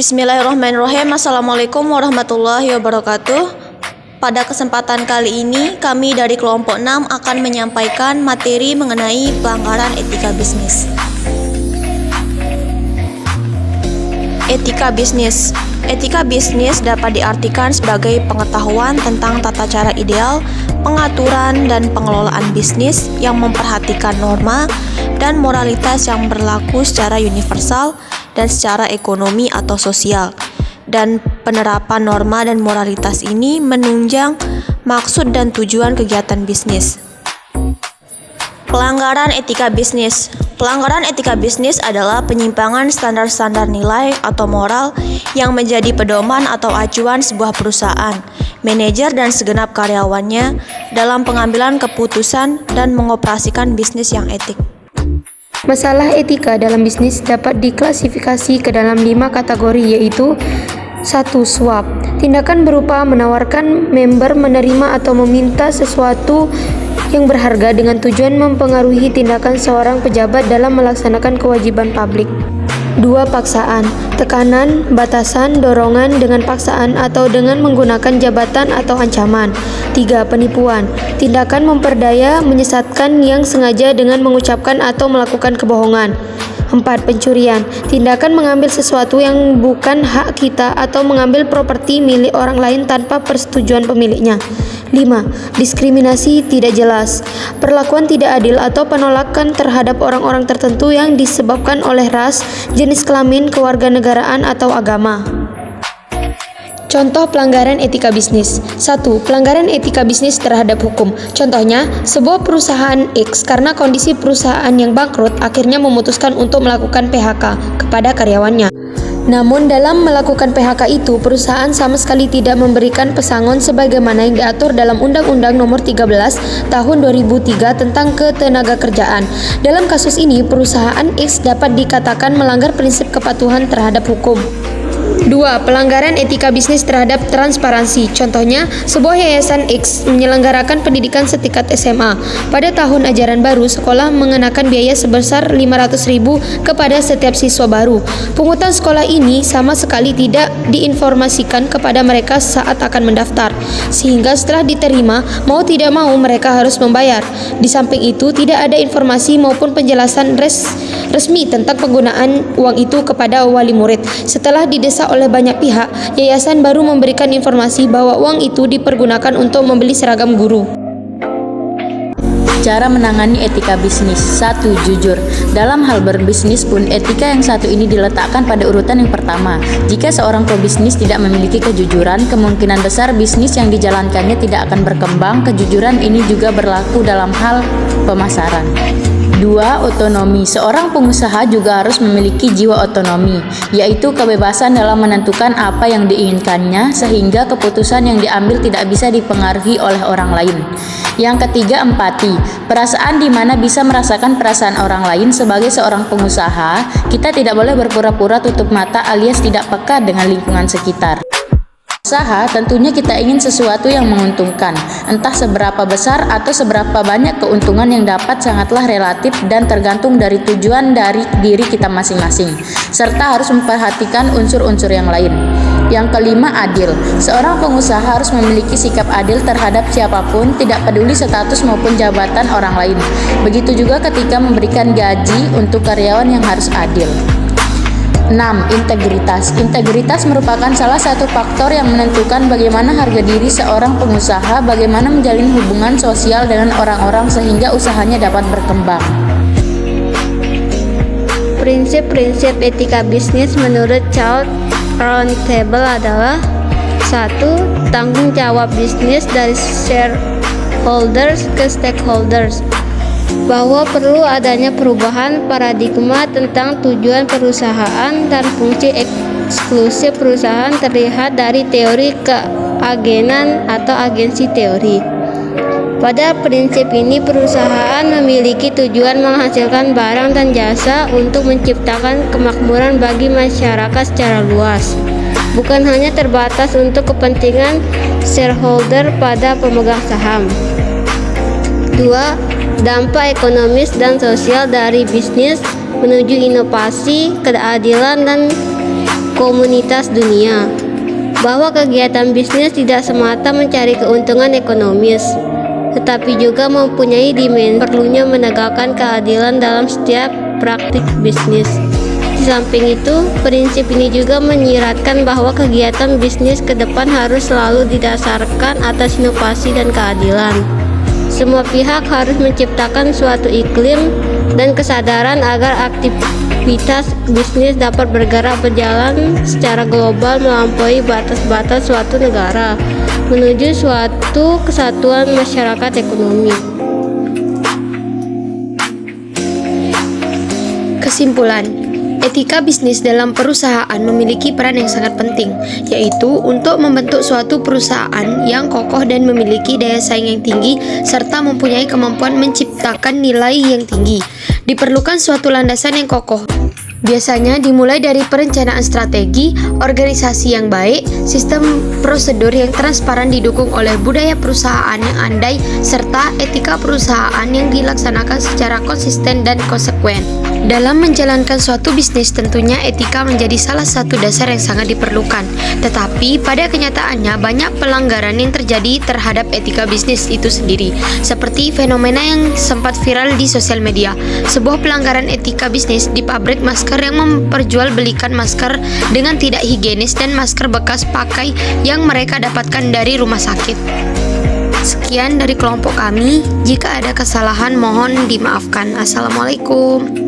Bismillahirrahmanirrahim. Assalamualaikum warahmatullahi wabarakatuh. Pada kesempatan kali ini, kami dari kelompok 6 akan menyampaikan materi mengenai pelanggaran etika bisnis. Etika bisnis. Etika bisnis dapat diartikan sebagai pengetahuan tentang tata cara ideal, pengaturan dan pengelolaan bisnis yang memperhatikan norma dan moralitas yang berlaku secara universal dan secara ekonomi atau sosial. Dan penerapan norma dan moralitas ini menunjang maksud dan tujuan kegiatan bisnis. Pelanggaran etika bisnis. Pelanggaran etika bisnis adalah penyimpangan standar-standar nilai atau moral yang menjadi pedoman atau acuan sebuah perusahaan, manajer dan segenap karyawannya dalam pengambilan keputusan dan mengoperasikan bisnis yang etik. Masalah etika dalam bisnis dapat diklasifikasi ke dalam 5 kategori, yaitu 1. Suap. Tindakan berupa menawarkan member menerima atau meminta sesuatu yang berharga dengan tujuan mempengaruhi tindakan seorang pejabat dalam melaksanakan kewajiban publik. 2. Paksaan. Tekanan, batasan, dorongan dengan paksaan atau dengan menggunakan jabatan atau ancaman. 3. Penipuan. Tindakan memperdaya, menyesatkan yang sengaja dengan mengucapkan atau melakukan kebohongan. 4. Pencurian. Tindakan mengambil sesuatu yang bukan hak kita atau mengambil properti milik orang lain tanpa persetujuan pemiliknya. 5. Diskriminasi tidak jelas. Perlakuan tidak adil atau penolakan terhadap orang-orang tertentu yang disebabkan oleh ras, jenis kelamin, kewarganegaraan atau agama. Contoh pelanggaran etika bisnis. 1. Pelanggaran etika bisnis terhadap hukum. Contohnya, sebuah perusahaan X karena kondisi perusahaan yang bangkrut akhirnya memutuskan untuk melakukan PHK kepada karyawannya. Namun dalam melakukan PHK itu, perusahaan sama sekali tidak memberikan pesangon sebagaimana yang diatur dalam Undang-Undang Nomor 13 Tahun 2003 tentang Ketenagakerjaan. Dalam kasus ini, perusahaan X dapat dikatakan melanggar prinsip kepatuhan terhadap hukum. 2. Pelanggaran etika bisnis terhadap transparansi. Contohnya, sebuah yayasan X menyelenggarakan pendidikan setingkat SMA. Pada tahun ajaran baru, sekolah mengenakan biaya sebesar 500.000 kepada setiap siswa baru. Pungutan sekolah ini sama sekali tidak diinformasikan kepada mereka saat akan mendaftar, sehingga setelah diterima, mau tidak mau mereka harus membayar. Di samping itu, tidak ada informasi maupun penjelasan resmi tentang penggunaan uang itu kepada wali murid. Setelah didesak oleh banyak pihak, yayasan baru memberikan informasi bahwa uang itu dipergunakan untuk membeli seragam guru. Cara menangani etika bisnis. 1. Jujur. Dalam hal berbisnis pun, etika yang satu ini diletakkan pada urutan yang pertama. Jika seorang pebisnis tidak memiliki kejujuran, kemungkinan besar bisnis yang dijalankannya tidak akan berkembang. Kejujuran ini juga berlaku dalam hal pemasaran. 2. Otonomi. Seorang pengusaha juga harus memiliki jiwa otonomi, yaitu kebebasan dalam menentukan apa yang diinginkannya, sehingga keputusan yang diambil tidak bisa dipengaruhi oleh orang lain. Yang ketiga, empati. Perasaan di mana bisa merasakan perasaan orang lain. Sebagai seorang pengusaha, kita tidak boleh berpura-pura tutup mata alias tidak peka dengan lingkungan sekitar. Usaha tentunya kita ingin sesuatu yang menguntungkan, entah seberapa besar atau seberapa banyak keuntungan yang dapat sangatlah relatif dan tergantung dari tujuan dari diri kita masing-masing, serta harus memperhatikan unsur-unsur yang lain. Yang kelima, adil. Seorang pengusaha harus memiliki sikap adil terhadap siapapun, tidak peduli status maupun jabatan orang lain. Begitu juga ketika memberikan gaji untuk karyawan yang harus adil. 6. Integritas. Integritas merupakan salah satu faktor yang menentukan bagaimana harga diri seorang pengusaha, bagaimana menjalin hubungan sosial dengan orang-orang sehingga usahanya dapat berkembang. Prinsip-prinsip etika bisnis menurut Charles Roundtable adalah 1. Tanggung jawab bisnis dari shareholders ke stakeholders, bahwa perlu adanya perubahan paradigma tentang tujuan perusahaan dan fungsi eksklusif perusahaan terlihat dari teori keagenan atau agensi teori. Pada prinsip ini, perusahaan memiliki tujuan menghasilkan barang dan jasa untuk menciptakan kemakmuran bagi masyarakat secara luas, bukan hanya terbatas untuk kepentingan shareholder pada pemegang saham. 2. Dampak ekonomis dan sosial dari bisnis menuju inovasi, keadilan, dan komunitas dunia. Bahwa kegiatan bisnis tidak semata mencari keuntungan ekonomis, tetapi juga mempunyai dimensi perlunya menegakkan keadilan dalam setiap praktik bisnis. Di samping itu, prinsip ini juga menyiratkan bahwa kegiatan bisnis ke depan harus selalu didasarkan atas inovasi dan keadilan. Semua pihak harus menciptakan suatu iklim dan kesadaran agar aktivitas bisnis dapat berjalan secara global melampaui batas-batas suatu negara menuju suatu kesatuan masyarakat ekonomi. Kesimpulan, etika bisnis dalam perusahaan memiliki peran yang sangat penting, yaitu untuk membentuk suatu perusahaan yang kokoh dan memiliki daya saing yang tinggi, serta mempunyai kemampuan menciptakan nilai yang tinggi. Diperlukan suatu landasan yang kokoh. Biasanya dimulai dari perencanaan strategi, organisasi yang baik, sistem prosedur yang transparan didukung oleh budaya perusahaan yang andai, serta etika perusahaan yang dilaksanakan secara konsisten dan konsekuen. Dalam menjalankan suatu bisnis tentunya etika menjadi salah satu dasar yang sangat diperlukan. Tetapi pada kenyataannya banyak pelanggaran yang terjadi terhadap etika bisnis itu sendiri. Seperti fenomena yang sempat viral di sosial media. Sebuah pelanggaran etika bisnis di pabrik masker yang memperjualbelikan masker dengan tidak higienis dan masker bekas pakai yang mereka dapatkan dari rumah sakit. Sekian dari kelompok kami. Jika ada kesalahan mohon dimaafkan. Assalamualaikum.